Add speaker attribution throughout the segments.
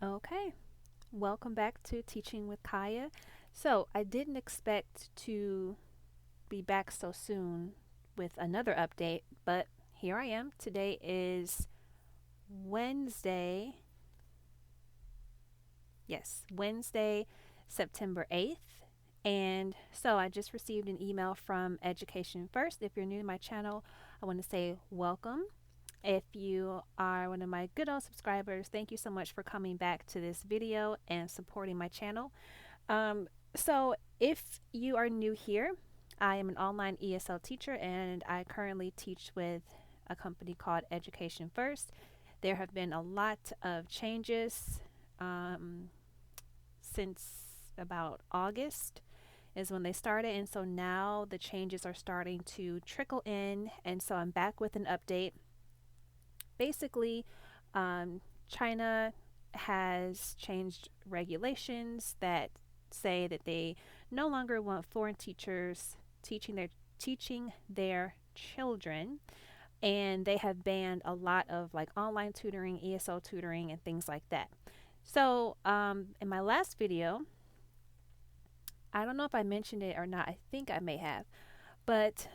Speaker 1: Okay, welcome back to Teaching with Kaya. So, I didn't expect to be back so soon with another update, but here I am. Today is Wednesday. Yes, Wednesday, September 8th. And so I just received an email from Education First. If you're new to my channel, I want to say welcome. If you are one of my good old subscribers, thank you so much for coming back to this video and supporting my channel. Um, so if you are new here, I am an online ESL teacher and I currently teach with a company called Education First. There have been a lot of changes since about August is when they started, and so now the changes are starting to trickle in, and so I'm back with an update. Basically, um, China has changed regulations that say that they no longer want foreign teachers teaching their children, and they have banned a lot of like online tutoring, ESL tutoring, and things like that. So, in my last video, I don't know if I mentioned it or not. I think I may have, but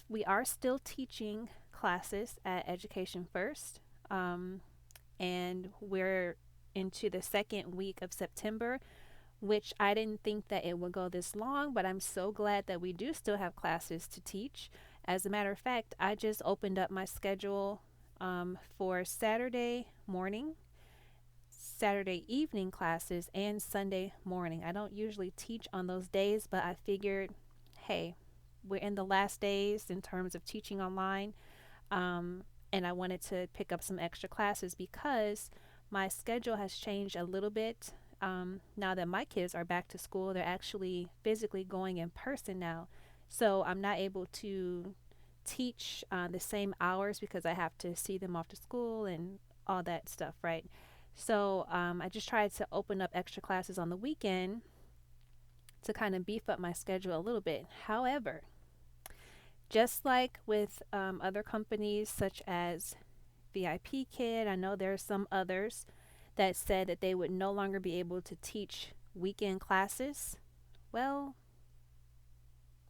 Speaker 1: we are still teaching classes at Education First, and we're into the second week of September, which I didn't think that it would go this long, but I'm so glad that we do still have classes to teach. As a matter of fact, I just opened up my schedule for Saturday morning, Saturday evening classes, and Sunday morning. I don't usually teach on those days, but I figured, hey, we're in the last days in terms of teaching online. Um, and I wanted to pick up some extra classes because my schedule has changed a little bit. Now that my kids are back to school, they're actually physically going in person now. So I'm not able to teach the same hours because I have to see them off to school and all that stuff, right? So I just tried to open up extra classes on the weekend to kind of beef up my schedule a little bit. However, just like with other companies such as VIPKID, I know there are some others that said that they would no longer be able to teach weekend classes. Well,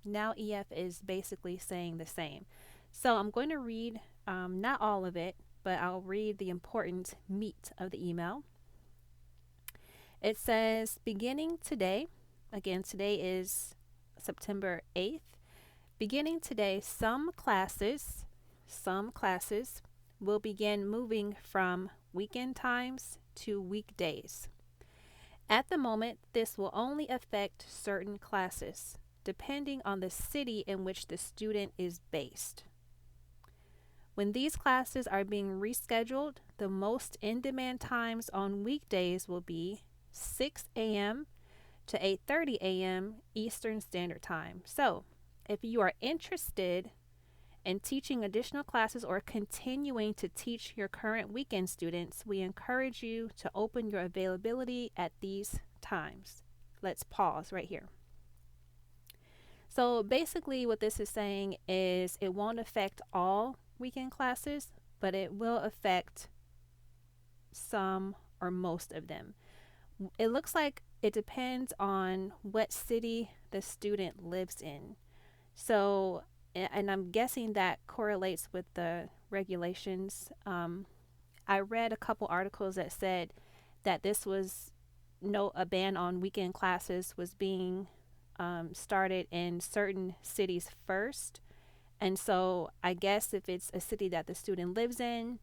Speaker 1: now EF is basically saying the same. So I'm going to read, not all of it, but I'll read the important meat of the email. It says, beginning today, again, today is September 8th. Beginning today, some classes will begin moving from weekend times to weekdays. At the moment, this will only affect certain classes, depending on the city in which the student is based. When these classes are being rescheduled, the most in-demand times on weekdays will be 6 a.m. to 8:30 a.m. Eastern Standard Time. So, if you are interested in teaching additional classes or continuing to teach your current weekend students, we encourage you to open your availability at these times. Let's pause right here. So basically what this is saying is it won't affect all weekend classes, but it will affect some or most of them. It looks like it depends on what city the student lives in. So, and I'm guessing that correlates with the regulations. I read a couple articles that said that this was a ban on weekend classes was being started in certain cities first. And so I guess if it's a city that the student lives in,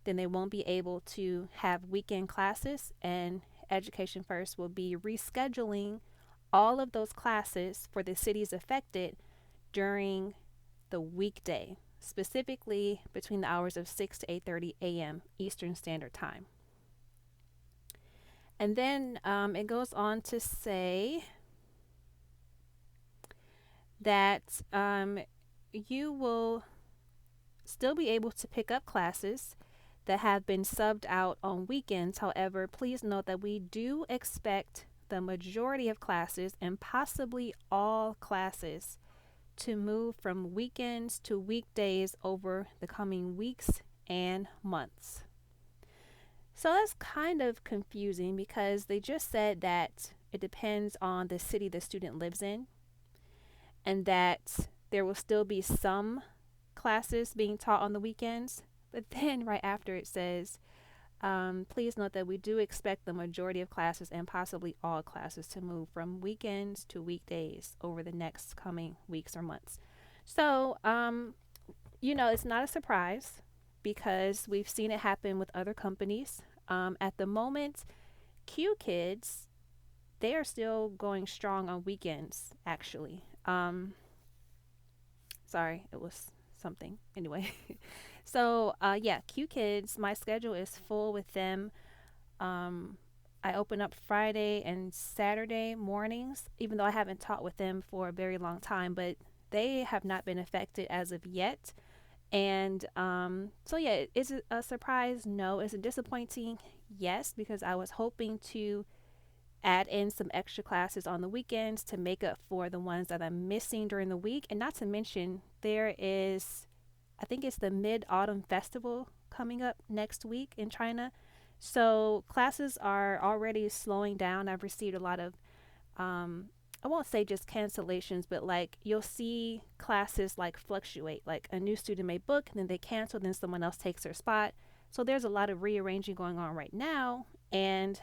Speaker 1: then they won't be able to have weekend classes, and Education First will be rescheduling all of those classes for the cities affected during the weekday, specifically between the hours of 6 to 8:30 a.m. Eastern Standard Time. And then it goes on to say that you will still be able to pick up classes that have been subbed out on weekends. However, please note that we do expect the majority of classes and possibly all classes to move from weekends to weekdays over the coming weeks and months. So that's kind of confusing because they just said that it depends on the city the student lives in, and that there will still be some classes being taught on the weekends. But then right after it says, please note that we do expect the majority of classes and possibly all classes to move from weekends to weekdays over the next coming weeks or months. So, it's not a surprise because we've seen it happen with other companies. At the moment, Q Kids, they are still going strong on weekends, actually. Sorry, it was something. Anyway, so yeah, Q Kids, my schedule is full with them. I open up Friday and Saturday mornings, even though I haven't taught with them for a very long time, but they have not been affected as of yet. And so, yeah, is it a surprise? No. Is it disappointing? Yes, because I was hoping to add in some extra classes on the weekends to make up for the ones that I'm missing during the week. And not to mention, there is, I think it's the Mid Autumn Festival coming up next week in China. So classes are already slowing down. I've received a lot of, I won't say just cancellations, but like you'll see classes like fluctuate. Like a new student may book, and then they cancel, then someone else takes their spot. So there's a lot of rearranging going on right now. And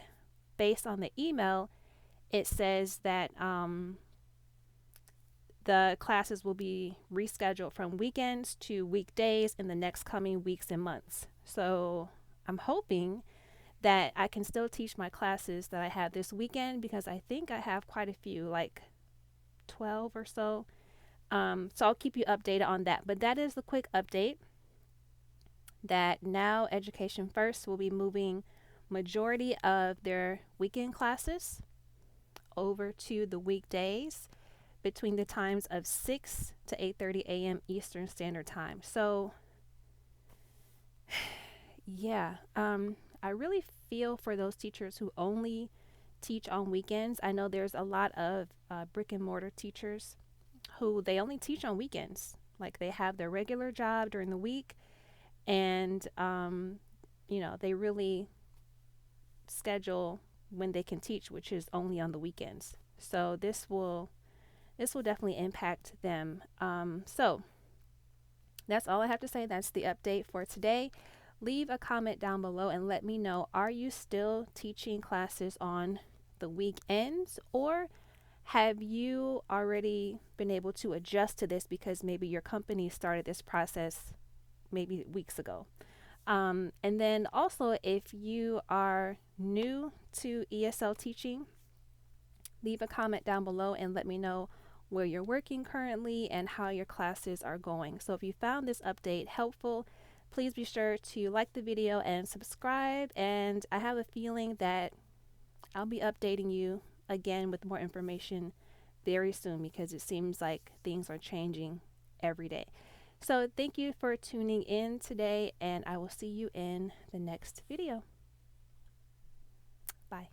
Speaker 1: based on the email, it says that the classes will be rescheduled from weekends to weekdays in the next coming weeks and months. So I'm hoping that I can still teach my classes that I have this weekend because I think I have quite a few, like 12 or so. So I'll keep you updated on that. But that is the quick update that now Education First will be moving majority of their weekend classes over to the weekdays between the times of 6 to 8:30 a.m. Eastern Standard Time. So yeah, I really feel for those teachers who only teach on weekends. I know there's a lot of brick and mortar teachers who they only teach on weekends. Like they have their regular job during the week, and they really schedule when they can teach, which is only on the weekends. So this will definitely impact them. So that's all I have to say. That's the update for today. Leave a comment down below and let me know, are you still teaching classes on the weekends, or have you already been able to adjust to this because maybe your company started this process maybe weeks ago? And then also, if you are new to ESL teaching, leave a comment down below and let me know where you're working currently and how your classes are going. So if you found this update helpful, please be sure to like the video and subscribe. And I have a feeling that I'll be updating you again with more information very soon because it seems like things are changing every day. So thank you for tuning in today, and I will see you in the next video. Bye.